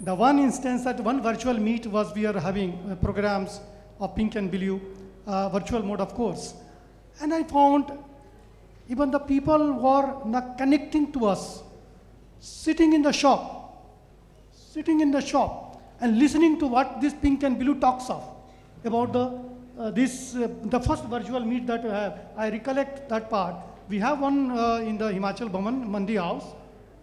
The one instance at one virtual meet was we are having programs of pink and blue, virtual mode of course. And I found even the people were not connecting to us, sitting in the shop and listening to what this pink and blue talks of about the first virtual meet that we have. I recollect that part. We have one in the Himachal Bhavan, Mandi House.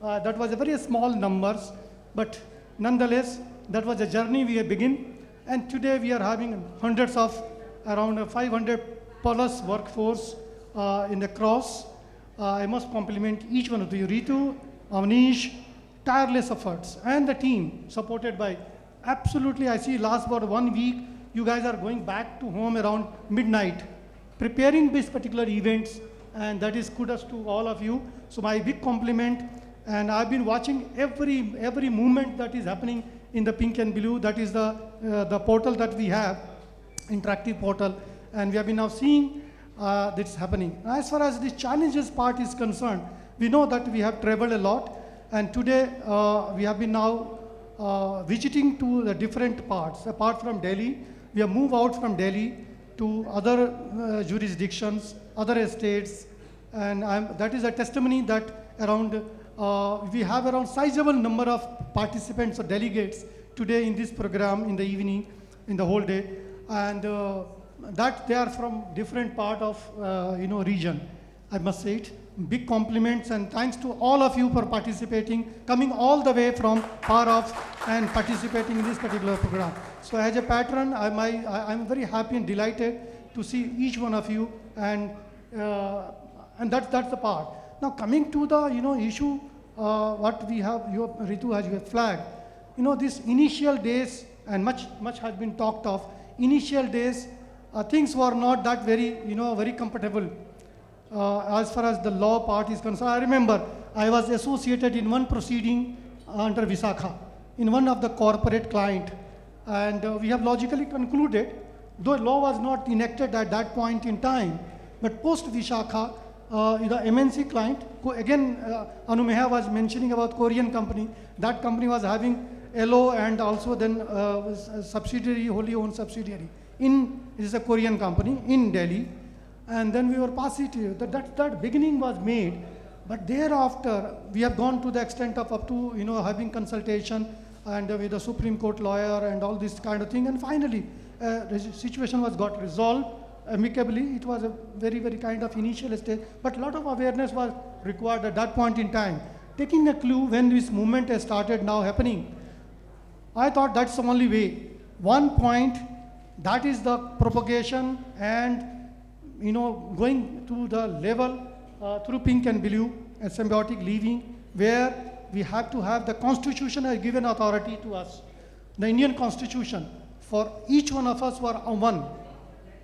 That was a very small numbers, but nonetheless, that was a journey we have begin. And today we are having hundreds of, around 500 plus workforce in the cross. I must compliment each one of you, Ritu, Avnish, tireless efforts, and the team supported by, absolutely, I see last about 1 week, you guys are going back to home around midnight, preparing these particular events, and that is kudos to all of you. So my big compliment, and I've been watching every movement that is happening in the pink and blue. That is the portal that we have, interactive portal, and we have been now seeing this happening. As far as the challenges part is concerned, we know that we have traveled a lot, and today we have been now visiting to the different parts. Apart from Delhi, we have moved out from Delhi to other jurisdictions, other estates, and that is a testimony that around we have around sizable number of participants or delegates today in this program in the evening, in the whole day, and that they are from different part of region. I must say it. Big compliments and thanks to all of you for participating, coming all the way from far off and participating in this particular program. So as a patron, I'm very happy and delighted to see each one of you, and that's the part. Now coming to the issue, what we have, Ritu has your flag. These initial days, and much has been talked of. Initial days, things were not that very comfortable. As far as the law part is concerned, I remember I was associated in one proceeding under Visakha, in one of the corporate client, and we have logically concluded, though law was not enacted at that point in time, but post Visakha, the MNC client, again, Anumeha was mentioning about Korean company. That company was having LO and also then subsidiary, wholly owned subsidiary. It is a Korean company in Delhi. And then we were positive that beginning was made, but thereafter we have gone to the extent of up to having consultation and with the Supreme Court lawyer and all this kind of thing, and finally the situation got resolved amicably. It was a very kind of initial stage, but a lot of awareness was required at that point in time. Taking a clue when this movement has started now happening, I thought that's the only way. One point, that is the propagation and going to the level through pink and blue, a symbiotic living, where we have to have the Constitution has given authority to us. The Indian Constitution, for each one of us were one.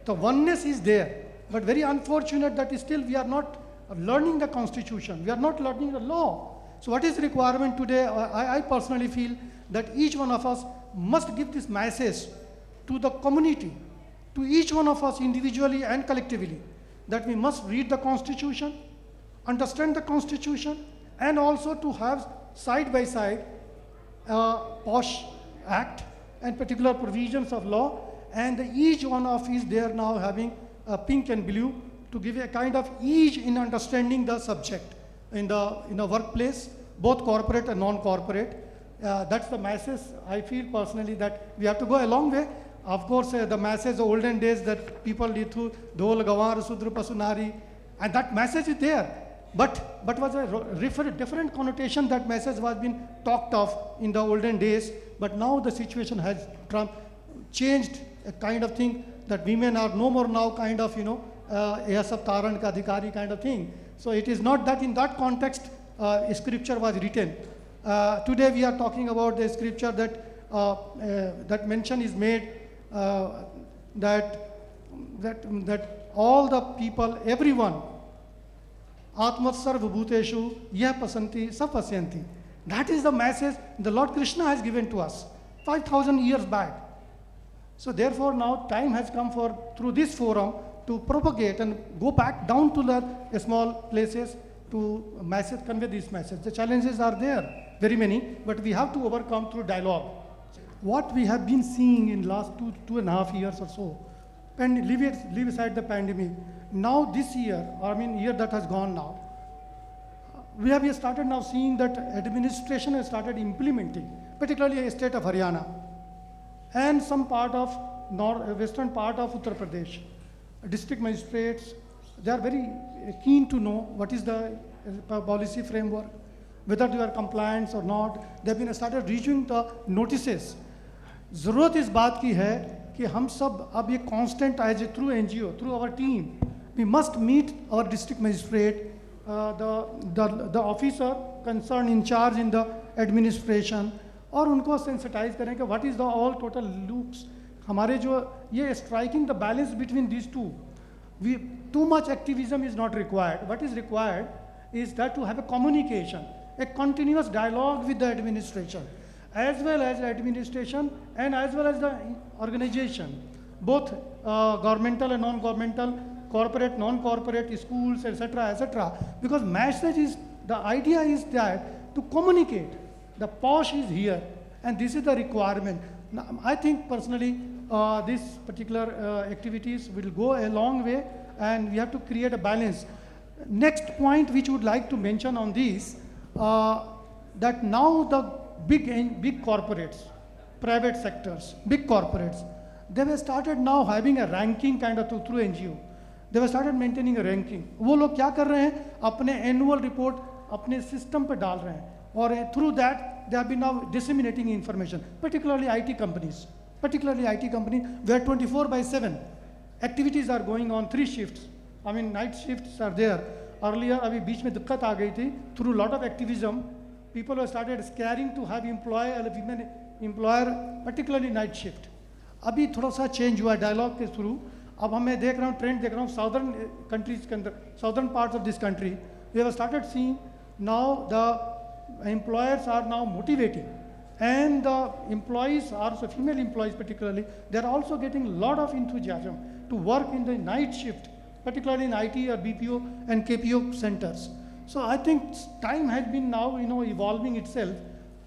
The oneness is there, but very unfortunate that still we are not learning the Constitution. We are not learning the law. So what is the requirement today? I personally feel that each one of us must give this message to the community, to each one of us individually and collectively, that we must read the Constitution, understand the Constitution, and also to have side by side POSH Act and particular provisions of law, and each one of is there now having pink and blue to give a kind of ease in understanding the subject in the workplace, both corporate and non-corporate. That's the message I feel personally that we have to go a long way. Of course, the message of olden days that people did through Dol, Gawar, Sudra, Pasunari, and that message is there. But was a different connotation. That message was being talked of in the olden days, but now the situation has changed, a kind of thing that women are no more now kind of, Yasab Taran Ka Adhikari kind of thing. So it is not that in that context scripture was written. Today we are talking about the scripture that mention is made that all the people, everyone, Atmat Sarva Bhuteshu Yah Pasanti Sab Pasyanti. That is the message the Lord Krishna has given to us 5,000 years back. So therefore now time has come for, through this forum, to propagate and go back down to the small places to convey this message. The challenges are there. very many, but we have to overcome through dialogue. What we have been seeing in last 2.5 years or so, leave aside the pandemic, now this year, I mean year that has gone now, we have started now seeing that administration has started implementing, particularly the state of Haryana and some part of western part of Uttar Pradesh. District magistrates, they are very keen to know what is the policy framework, whether they are compliant or not. They have been started reviewing the notices. ज़रूरत इस बात की है कि हम सब अब ये constant as through NGO, through our team, we must meet our district magistrate, the officer concerned in charge in the administration, और उनको sensitize करें कि what is the all total loops. हमारे जो ये striking the balance between these two. Too much activism is not required. What is required is that to have a communication, a continuous dialogue with the administration, as well as administration and as well as the organization, both governmental and non-governmental, corporate, non-corporate, schools, etc., etc. Because message is, the idea is that to communicate, the POSH is here, and this is the requirement. Now, I think personally, these particular activities will go a long way, and we have to create a balance. Next point which we would like to mention on this, that now the big corporates, private sectors, big corporates, they have started now having a ranking kind of through NGO. They have started maintaining a ranking. वो लोग क्या कर रहे हैं, अपने annual report अपने system पे डाल रहे हैं, और through that they have been now disseminating information, particularly IT companies, where 24/7 activities are going on, 3 shifts. I mean night shifts are there. Earlier अभी बीच में दिक्कत आ गई थी, through lot of activism, people have started scaring to have women employer, particularly night shift. अभी थोड़ा सा change हुआ dialogue के through. अब हमें देख रहा हूँ trend देख रहा हूँ southern countries के अंदर, southern parts of this country, we have started seeing now the employers are now motivating, and the employees are, so female employees particularly, they are also getting a lot of enthusiasm to work in the night shift, particularly in IT or BPO and KPO centers. So I think time has been now evolving itself.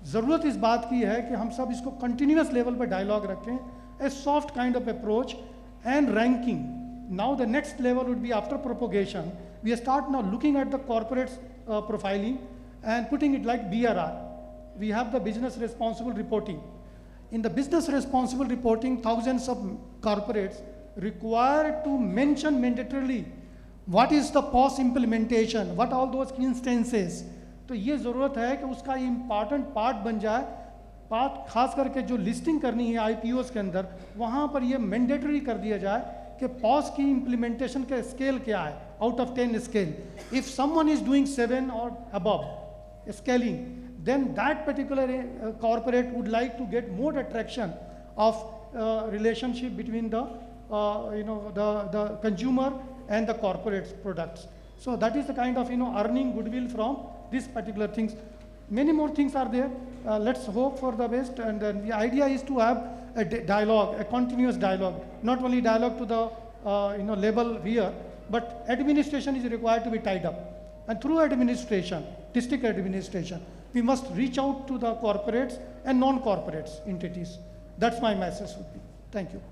ज़रूरत इस बात की है कि हम सब इसको continuous level पर dialogue रखें, a soft kind of approach and ranking. Now the next level would be after propagation. We start now looking at the corporates profiling and putting it like BRR. We have the business responsible reporting. In the business responsible reporting, thousands of corporates required to mention mandatorily what is the POS implementation, what all those instances. तो ये ज़रूरत है कि उसका important part बन जाए, part खास करके जो लिस्टिंग करनी है IPOs के अंदर, वहाँ पर ये मैंडेटरी कर दिया जाए कि POS की इम्प्लीमेंटेशन का स्केल क्या है, out of 10 scale. If someone is doing 7 और above scaling, then that particular corporate would like to get more attraction of relationship between the the consumer and the corporate products. So that is the kind of earning goodwill from these particular things. Many more things are there. Let's hope for the best, and then the idea is to have a dialogue, a continuous dialogue, not only dialogue to the level here, but administration is required to be tied up, and through administration, district administration, we must reach out to the corporates and non-corporates entities. That's my message would be. Thank you.